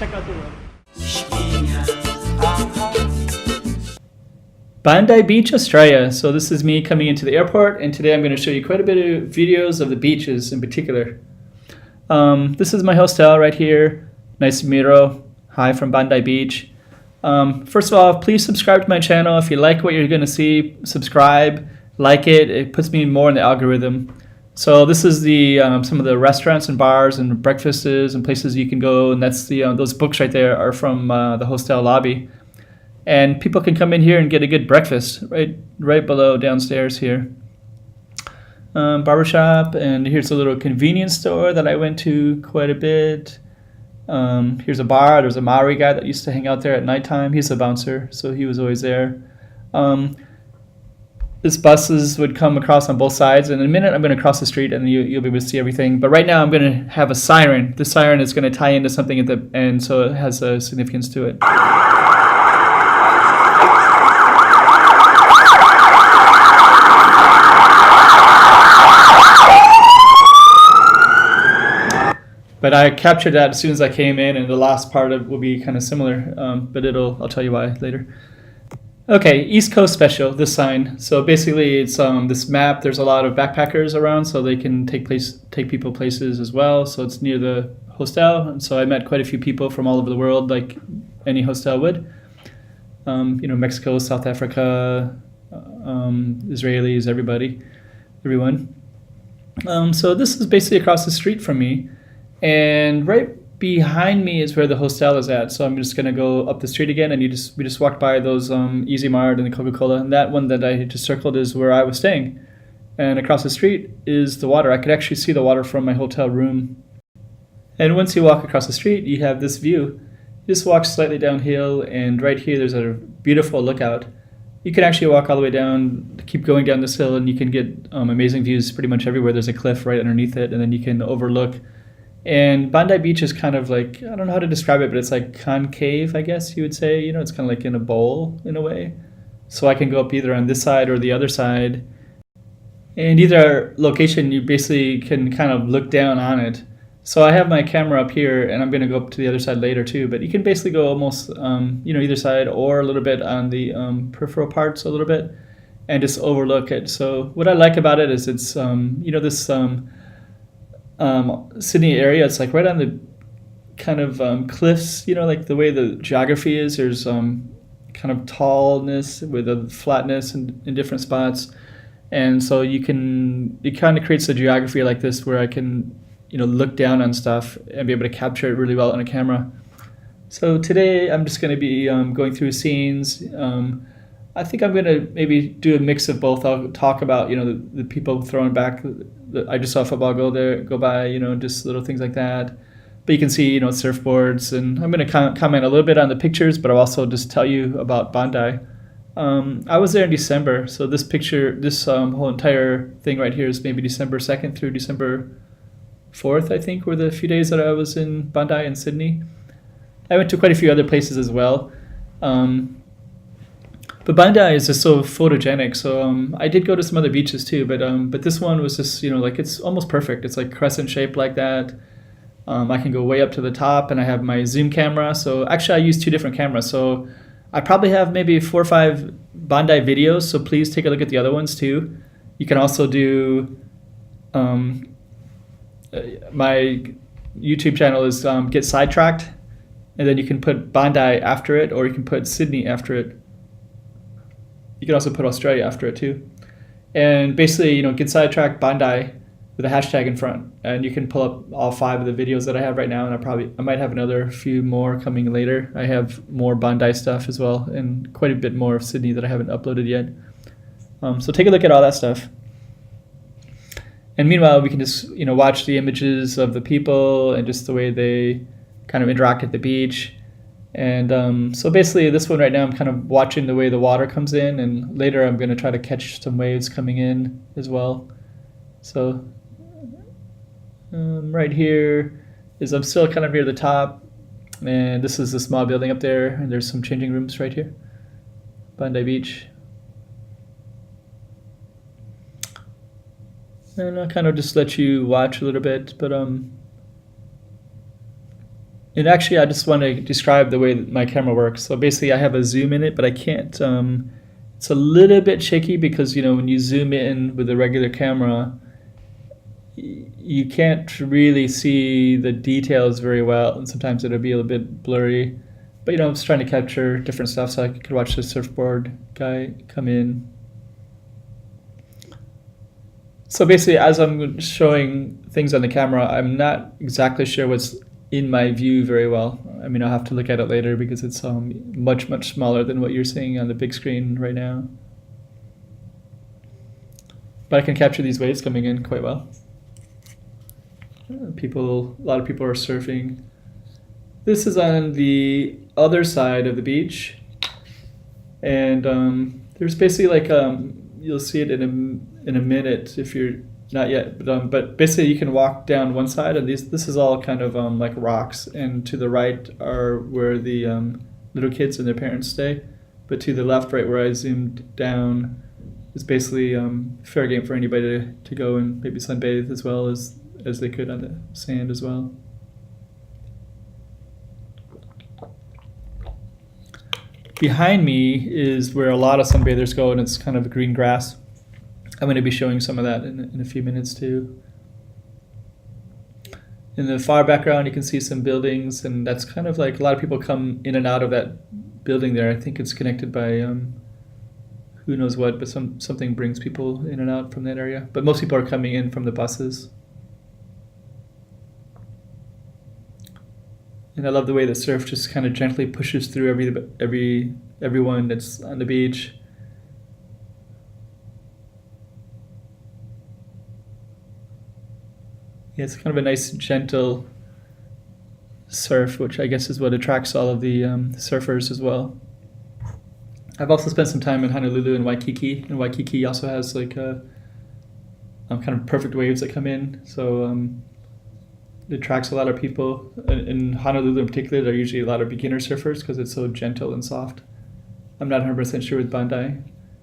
check out the room. Bondi Beach, Australia. So this is me coming into the airport, and today I'm going to show you quite a bit of videos of the beaches in particular. This is my hostel right here. Nice Miro. Hi from Bondi Beach. First of all, please subscribe to my channel. If you like what you're going to see, subscribe, like it. It puts me more in the algorithm. So this is the some of the restaurants and bars and breakfasts and places you can go, and that's the those books right there are from the hostel lobby. And people can come in here and get a good breakfast right below downstairs here. Barbershop, and here's a little convenience store that I went to quite a bit. Here's a bar. There's a Maori guy that used to hang out there at nighttime. He's a bouncer, so he was always there. This buses would come across on both sides, and in a minute I'm going to cross the street and you'll be able to see everything. But right now I'm going to have a siren. The siren is going to tie into something at the end, so it has a significance to it. But I captured that as soon as I came in, and the last part of will be kind of similar, but I'll tell you why later. Okay, East Coast Special, this sign. So basically it's this map. There's a lot of backpackers around, so they can take people places as well. So it's near the hostel, and so I met quite a few people from all over the world, like any hostel would. Mexico, South Africa, Israelis, everyone. So this is basically across the street from me. And right behind me is where the hostel is at. So I'm just going to go up the street again, and we just walked by those Easy Mart and the Coca-Cola. And that one that I just circled is where I was staying. And across the street is the water. I could actually see the water from my hotel room. And once you walk across the street, you have this view. You just walk slightly downhill, and right here there's a beautiful lookout. You can actually walk all the way down, keep going down this hill, and you can get amazing views pretty much everywhere. There's a cliff right underneath it, and then you can overlook. And Bondi Beach is kind of like, I don't know how to describe it, but it's like concave, I guess you would say. It's kind of like in a bowl in a way. So I can go up either on this side or the other side. And either location, you basically can kind of look down on it. So I have my camera up here, and I'm going to go up to the other side later too. But you can basically go almost, either side or a little bit on the peripheral parts a little bit and just overlook it. So what I like about it is it's, this... Sydney area, it's like right on the kind of cliffs, like the way the geography is. There's kind of tallness with a flatness in different spots, and so it kind of creates a geography like this where I can look down on stuff and be able to capture it really well on a camera. So today I'm just going to be going through scenes. I think I'm going to maybe do a mix of both. I'll talk about the people throwing back. I just saw a football go by, just little things like that. But you can see, surfboards, and I'm going to comment a little bit on the pictures, but I'll also just tell you about Bondi. I was there in December, so this whole entire thing right here is maybe December 2nd through December 4th, I think, were the few days that I was in Bondi and Sydney. I went to quite a few other places as well. But Bondi is just so photogenic. So I did go to some other beaches too, but this one was just like it's almost perfect. It's like crescent shaped like that. I can go way up to the top, and I have my zoom camera. So actually, I use two different cameras. So I probably have maybe 4 or 5 Bondi videos. So please take a look at the other ones too. You can also do my YouTube channel is Get Sidetracked, and then you can put Bondi after it, or you can put Sydney after it. You can also put Australia after it too. And basically, Get Sidetracked Bondi with a hashtag in front. And you can pull up all 5 of the videos that I have right now, and I might have another few more coming later. I have more Bondi stuff as well, and quite a bit more of Sydney that I haven't uploaded yet. So take a look at all that stuff. And meanwhile, we can just watch the images of the people and just the way they kind of interact at the beach. And so basically this one right now, I'm kind of watching the way the water comes in, and later I'm going to try to catch some waves coming in as well. So right here is I'm still kind of near the top, and this is a small building up there, and there's some changing rooms right here. Bondi Beach. And I'll kind of just let you watch a little bit, but And actually, I just want to describe the way that my camera works. So basically, I have a zoom in it, but I can't. It's a little bit shaky because when you zoom in with a regular camera, you can't really see the details very well, and sometimes it'll be a little bit blurry. But I'm just trying to capture different stuff, so I could watch the surfboard guy come in. So basically, as I'm showing things on the camera, I'm not exactly sure what's in my view very well. I mean, I'll have to look at it later because it's much, much smaller than what you're seeing on the big screen right now. But I can capture these waves coming in quite well. A lot of people are surfing. This is on the other side of the beach. And there's basically you'll see it in a minute if you're not yet, but basically you can walk down one side, and this is all kind of like rocks, and to the right are where the little kids and their parents stay, but to the left, right where I zoomed down, is basically fair game for anybody to go and maybe sunbathe as well as they could on the sand as well. Behind me is where a lot of sunbathers go, and it's kind of green grass. I'm going to be showing some of that in a few minutes too. In the far background, you can see some buildings, and that's kind of like a lot of people come in and out of that building there. I think it's connected by who knows what, but something brings people in and out from that area. But most people are coming in from the buses. And I love the way the surf just kind of gently pushes through everyone that's on the beach. Yeah, it's kind of a nice, gentle surf, which I guess is what attracts all of the surfers as well. I've also spent some time in Honolulu and Waikiki, and Waikiki also has like kind of perfect waves that come in, so it attracts a lot of people. In Honolulu in particular, there are usually a lot of beginner surfers because it's so gentle and soft. I'm not 100% sure with Bondi,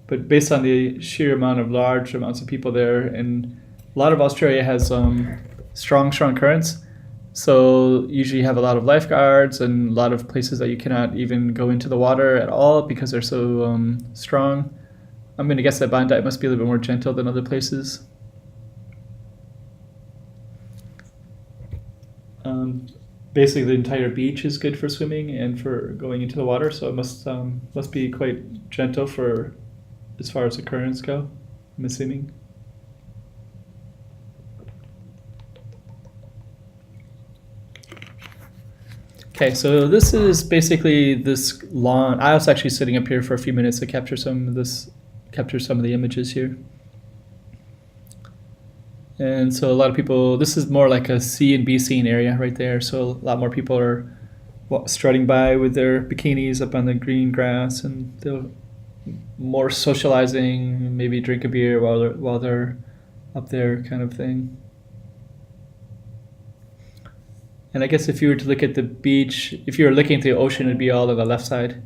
but based on the sheer large amounts of people there, and a lot of Australia has strong currents, so usually you have a lot of lifeguards and a lot of places that you cannot even go into the water at all because they're so strong. I'm going to guess that Bondi must be a little bit more gentle than other places. Basically, the entire beach is good for swimming and for going into the water, so it must be quite gentle for as far as the currents go, I'm assuming. Okay, so this is basically this lawn. I was actually sitting up here for a few minutes to capture some of the images here. And so a lot of people, this is more like a C and B scene area right there. So a lot more people are strutting by with their bikinis up on the green grass, and they're more socializing, maybe drink a beer while they're up there, kind of thing. And I guess if you were to look at the beach, if you were looking at the ocean, it'd be all on the left side.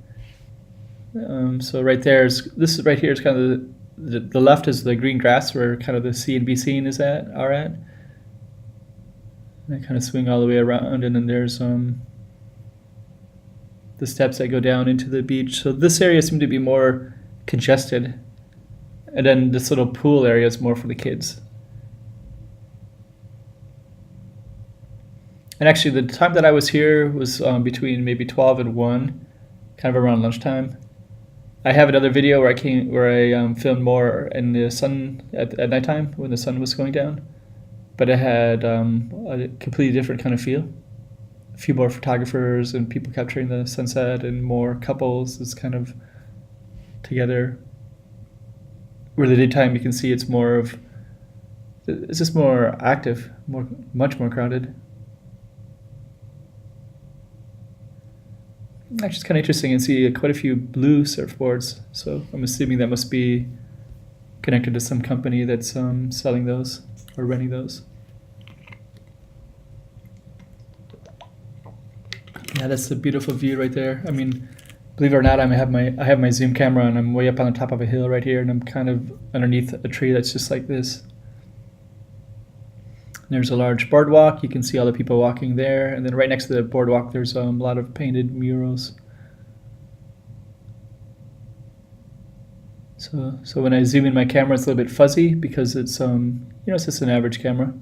So right there this right here is kind of the left is the green grass where kind of the C and B scene are at. And I kind of swing all the way around, and then there's the steps that go down into the beach. So this area seemed to be more congested, and then this little pool area is more for the kids. And actually, the time that I was here was between maybe 12 and 1, kind of around lunchtime. I have another video where I filmed more in the sun at nighttime when the sun was going down, but it had a completely different kind of feel. A few more photographers and people capturing the sunset, and more couples. It's kind of together. Where the daytime, you can see it's just more active, much more crowded. Actually, it's kind of interesting and see quite a few blue surfboards. So I'm assuming that must be connected to some company that's selling those or renting those. Yeah, that's a beautiful view right there. I mean, believe it or not, I have my zoom camera, and I'm way up on the top of a hill right here, and I'm kind of underneath a tree that's just like this. There's a large boardwalk. You can see all the people walking there. And then right next to the boardwalk, there's a lot of painted murals. So when I zoom in my camera, it's a little bit fuzzy because it's it's just an average camera.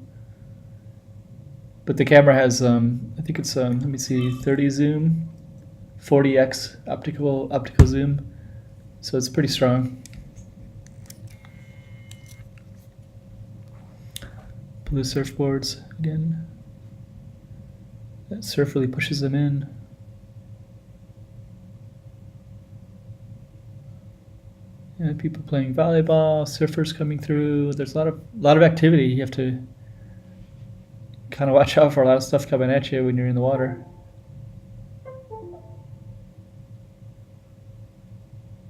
But the camera has I think it's let me see, 30 zoom, 40x optical zoom. So it's pretty strong. Blue surfboards again. That surf really pushes them in. Yeah, people playing volleyball, surfers coming through. There's a lot of activity. You have to kind of watch out for a lot of stuff coming at you when you're in the water.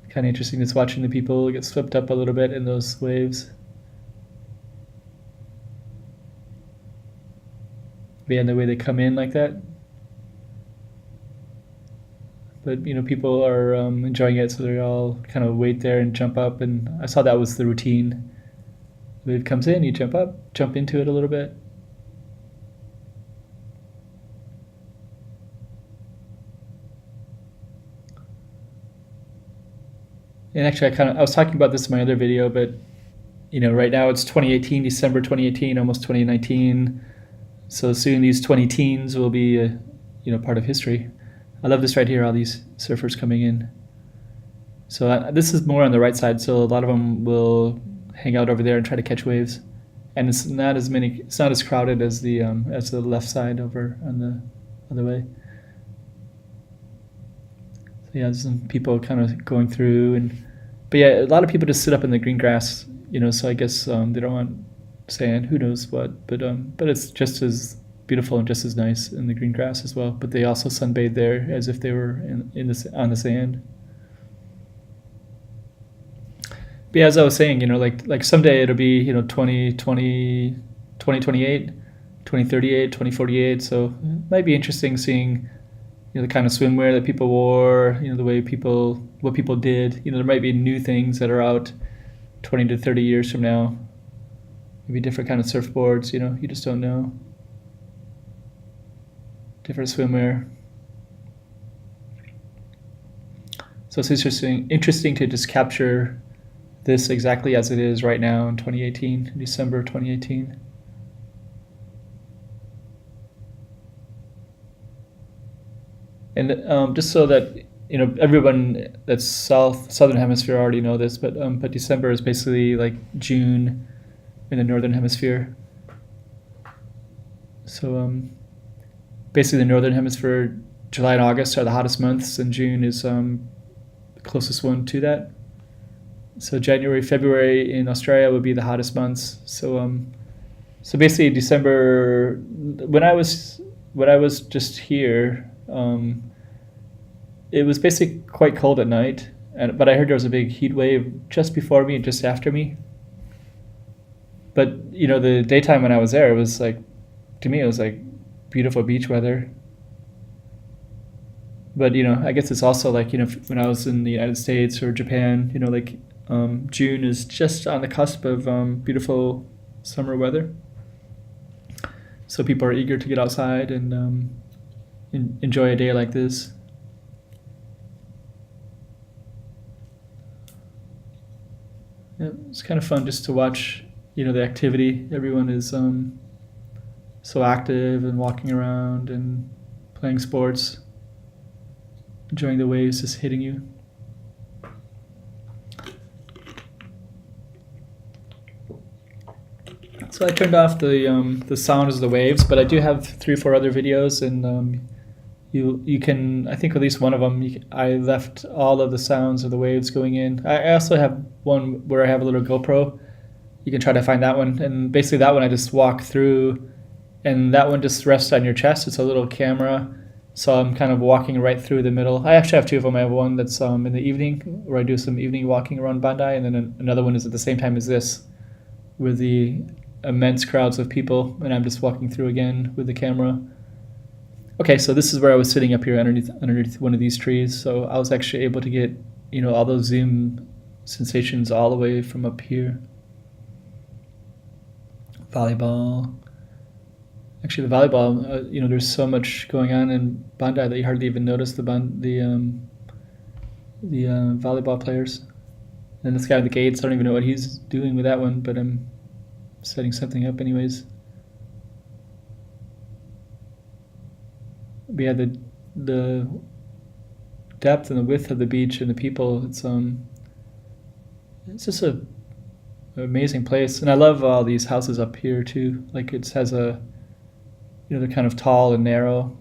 Kind of interesting just watching the people get swept up a little bit in those waves. And the way they come in like that. But people are enjoying it, so they all kind of wait there and jump up. And I saw that was the routine. The wave comes in, you jump up, jump into it a little bit. And actually, I was talking about this in my other video, but right now it's 2018, December 2018, almost 2019. So soon these 20 teens will be, part of history. I love this right here, all these surfers coming in. So this is more on the right side, so a lot of them will hang out over there and try to catch waves. And it's not as crowded as the left side over on the other way. So yeah, there's some people kind of going through, but yeah, a lot of people just sit up in the green grass, so I guess they don't want sand, who knows what, but it's just as beautiful and just as nice in the green grass as well. But they also sunbathe there as if they were on the sand. But yeah, as I was saying, like someday it'll be 2028, 2038, 2048. So it might be interesting seeing the kind of swimwear that people wore, the way what people did. There might be new things that are out 20 to 30 years from now. Maybe different kind of surfboards, you just don't know. Different swimwear. So it's interesting to just capture this exactly as it is right now in 2018, December 2018. And just so that everyone that's southern hemisphere already know this, but December is basically like June in the northern hemisphere. So basically the northern hemisphere, July and August are the hottest months, and June is the closest one to that. So January, February in Australia would be the hottest months. So basically December, when I was just here, it was basically quite cold at night, but I heard there was a big heat wave just before me and just after me. But the daytime when I was there, it was like, to me, it was like beautiful beach weather. But I guess it's also like when I was in the United States or Japan, June is just on the cusp of beautiful summer weather. So people are eager to get outside and enjoy a day like this. Yeah, it's kind of fun just to watch the activity. Everyone is so active and walking around and playing sports, enjoying the waves just hitting you. So I turned off the sounds of the waves, but I do have 3 or 4 other videos, and you can, I think at least one of them, I left all of the sounds of the waves going in. I also have one where I have a little GoPro. You can try to find that one, and basically that one I just walk through, and that one just rests on your chest. It's a little camera, so I'm kind of walking right through the middle. I actually have 2 of them. I have one that's in the evening, where I do some evening walking around Bondi, and then another one is at the same time as this, with the immense crowds of people, and I'm just walking through again with the camera. Okay, so this is where I was sitting up here underneath one of these trees, so I was actually able to get all those zoom sensations all the way from up here. Volleyball, Actually, the volleyball, there's so much going on in Bondi that you hardly even notice the volleyball players. And this guy with the gates, I don't even know what he's doing with that one, but I'm setting something up anyways. But yeah, the depth and the width of the beach and the people, it's just an amazing place. And I love all these houses up here too. Like it has they're kind of tall and narrow.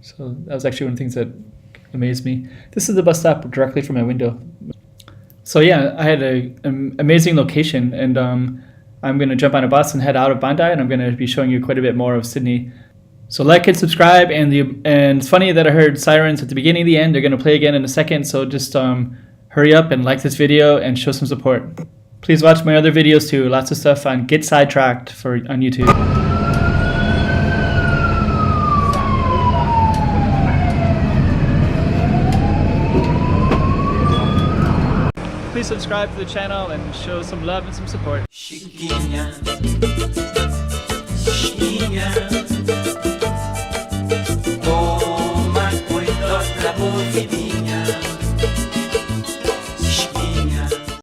So that was actually one of the things that amazed me. This is the bus stop directly from my window. So yeah, I had an amazing location, and I'm going to jump on a bus and head out of Bondi, and I'm going to be showing you quite a bit more of Sydney. So like and subscribe, and it's funny that I heard sirens at the beginning and the end. They're going to play again in a second, so just hurry up and like this video and show some support. Please watch my other videos too. Lots of stuff on Get Sidetracked on YouTube. Please subscribe to the channel and show some love and some support. Chiquinha, chiquinha.